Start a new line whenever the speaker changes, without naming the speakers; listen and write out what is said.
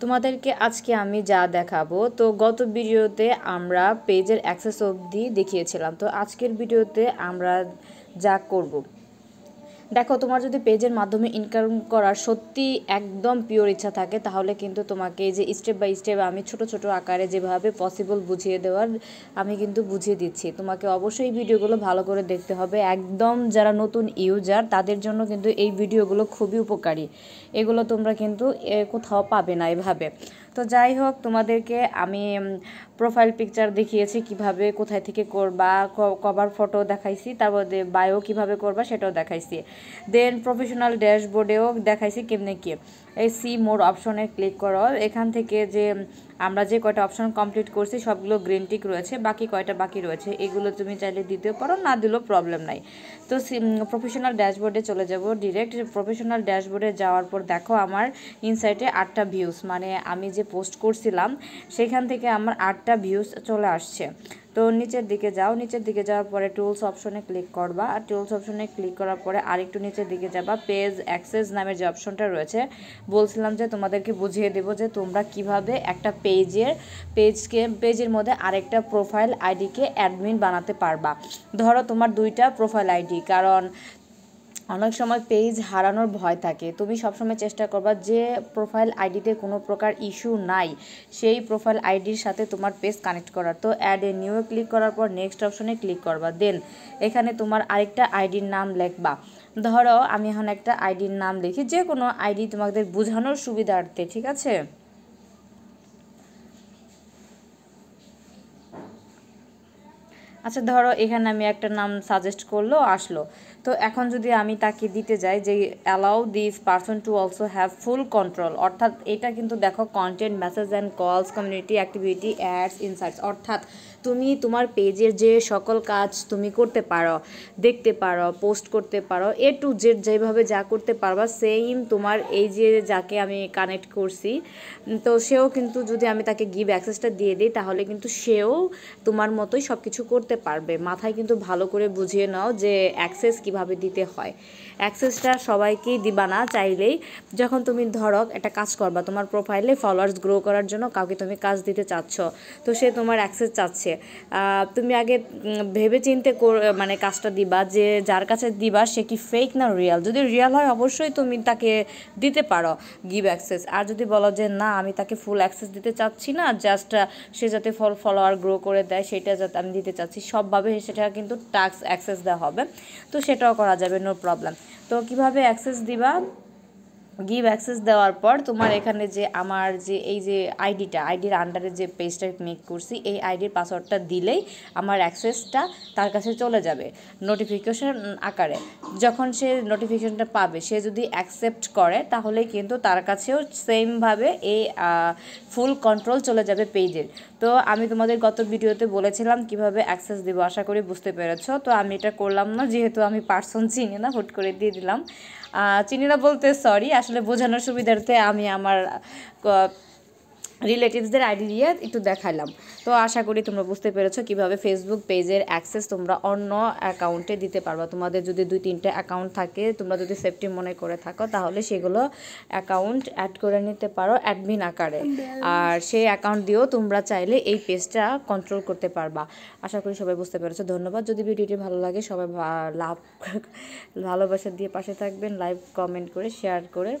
তোমাদেরকে আজকে আমি যা দেখাবো, তো গত ভিডিওতে আমরা পেজের অ্যাক্সেস অবধি দেখিয়েছিলাম। তো আজকের ভিডিওতে আমরা যা করব, দেখো, তোমার যদি পেজের মাধ্যমে ইনকাম করার সত্যি একদম পিওর ইচ্ছা থাকে, তাহলে কিন্তু তোমাকে এই যে স্টেপ বাই স্টেপ আমি ছোট ছোট আকারে যেভাবে পসিবল বুঝিয়ে দেওয়ার আমি কিন্তু বুঝিয়ে দিচ্ছি। তোমাকে অবশ্যই এই ভিডিওগুলো ভালো করে দেখতে হবে। একদম যারা নতুন ইউজার তাদের জন্য কিন্তু এই ভিডিওগুলো খুবই উপকারী। এগুলো তোমরা কিন্তু কোথাও পাবে না এভাবে। তো যাই হোক, তোমাদেরকে আমি প্রোফাইল পিকচার দেখিয়েছি কিভাবে কোথায় থেকে করবা, কভার ফটো দেখাইছি, তারপর বায়ো কিভাবে করবা সেটাও দেখাইছি। দেন প্রফেশনাল ড্যাশবোর্ডেও দেখাইছি কেমনে কি। এই সি মোর অপশনে ক্লিক করো। এখান থেকে যে আমরা যে কয়টা অপশন কমপ্লিট করছি সবগুলো গ্রিন টিক রয়েছে, বাকি কয়টা বাকি রয়েছে এগুলো তুমি চাইলে দিতেও পারো, না দিলেও প্রবলেম নাই। তো প্রফেশনাল ড্যাশবোর্ডে চলে যাব ডিরেক্ট। প্রফেশনাল ড্যাশবোর্ডে যাওয়ার পর দেখো আমার ইনসাইটে 8টা ভিউজ, মানে আমি যে পোস্ট করছিলাম সেখান থেকে আমার 8টা ভিউজ চলে আসছে। তো নিচের দিকে যাও, নিচের দিকে যাওয়ার পরে টুলস অপশনে ক্লিক করবা। আর টুলস অপশনে ক্লিক করার পরে আরেকটু নিচের দিকে যাবা, পেজ অ্যাক্সেস নামের যে অপশনটা রয়েছে, বলছিলাম যে তোমাদেরকে বুঝিয়ে দেবো যে তোমরা কিভাবে একটা পেজের মধ্যে আরেকটা প্রোফাইল আইডিকে অ্যাডমিন বানাতে পারবা। ধরো তোমার 2টা প্রোফাইল আইডি, কারণ অনেক সময় পেজ হারানোর ভয় থাকে। তুমি সবসময় চেষ্টা করবা যে প্রোফাইল আইডিতে কোনো প্রকার ইস্যু নাই সেই প্রোফাইল আইডির সাথে তোমার পেজ কানেক্ট করার। তো অ্যাড এ নিউ ক্লিক করার পর নেক্সট অপশনে ক্লিক করবা। দেন এখানে তোমার আরেকটা আইডির নাম লিখবা। ধরো আমি এখন একটা আইডির নাম লিখি, যে কোনো আইডি তোমাদের বোঝানোর সুবিধার্থে, ঠিক আছে। আচ্ছা, ধরো এখানে আমি একটা নাম সাজেস্ট করলো, আসলো। তো এখন যদি আমি তাকে দিতে যাই যে allow this person to also have full control, অর্থাৎ এটা কিন্তু দেখো কন্টেন্ট, মেসেজ অ্যান্ড কলস, কমিউনিটি অ্যাক্টিভিটি, অ্যাডস, ইনসাইটস, অর্থাৎ তুমি তোমার পেজের যে সকল কাজ তুমি করতে পারো, দেখতে পারো, পোস্ট করতে পারো, এ টু জেড যেভাবে যা করতে পারবা সেম তোমার এই যে যাকে আমি কানেক্ট করছি, তো সেও কিন্তু যদি আমি তাকে গিভ অ্যাক্সেসটা দিয়ে দিই তাহলে কিন্তু সেও তোমার মতোই সব কিছু করতে পারবে। মাথায় কিন্তু ভালো করে বুঝিয়ে নাও যে অ্যাক্সেস কিভাবে দিতে হয়। অ্যাক্সেসটা সবাইকেই দিবা না চাইলেই। যখন তুমি ধরো একটা কাজ করবা, তোমার প্রোফাইলে ফলোয়ার্স গ্রো করার জন্য কাউকে তুমি কাজ দিতে চাচ্ছ, তো সে তোমার অ্যাক্সেস চাচ্ছে, তুমি আগে ভেবে চিনতে মানে কাজটা দিবা যে যার কাছে দিবা সে কি ফেক না রিয়েল। যদি রিয়েল হয় অবশ্যই তুমি তাকে দিতে পারো গিভ অ্যাক্সেস। আর যদি বলো যে না, আমি তাকে ফুল অ্যাক্সেস দিতে চাচ্ছি না, জাস্ট সে যাতে ফলোয়ার গ্রো করে দেয় সেটা যাতে আমি দিতে চাচ্ছি সবভাবে, সেটা কিন্তু টাস্ক অ্যাক্সেস দেওয়া হবে, তো সেটাও করা যাবে, নো প্রবলেম। তো কিভাবে অ্যাক্সেস দিবা, গিভ অ্যাক্সেস দেওয়ার পর তোমার এখানে যে আমার যে এই যে আইডির আন্ডারে যে পেজটা মেক করছি এই আইডির পাসওয়ার্ডটা দিলেই আমার অ্যাক্সেসটা তার কাছে চলে যাবে নোটিফিকেশন আকারে। যখন সে নোটিফিকেশনটা পাবে, সে যদি অ্যাকসেপ্ট করে তাহলে কিন্তু তার কাছেও সেমভাবে এই ফুল কন্ট্রোল চলে যাবে পেজের। তো আমি তোমাদের গত ভিডিওতে বলেছিলাম কিভাবে অ্যাক্সেস দেবো, আশা করি বুঝতে পেরেছো। তো আমি এটা করলাম না, যেহেতু আমি পার্সন চিনি না, হুট করে দিয়ে দিলাম। চিনি না বলতে সরি, আসলে বোঝানোর সুবিধার্থে আমি আমার রিলেটিভসদের আইডি দিয়ে একটু দেখালাম। তো আশা করি তোমরা বুঝতে পেরেছো কিভাবে ফেসবুক পেজের অ্যাক্সেস তোমরা অন্য অ্যাকাউন্টে দিতে পারবা। তোমাদের যদি 2-3টে অ্যাকাউন্ট থাকে, তোমরা যদি সেফটি মনে করে থাকো, তাহলে সেগুলো অ্যাকাউন্ট অ্যাড করে নিতে পারো অ্যাডমিন আকারে। আর সেই অ্যাকাউন্ট দিয়েও তোমরা চাইলে এই পেজটা কন্ট্রোল করতে পারবা। আশা করি সবাই বুঝতে পেরেছো। ধন্যবাদ। যদি ভিডিওটি ভালো লাগে সবাই ভালোবাসা দিয়ে পাশে থাকবেন, লাইক কমেন্ট করে শেয়ার করে।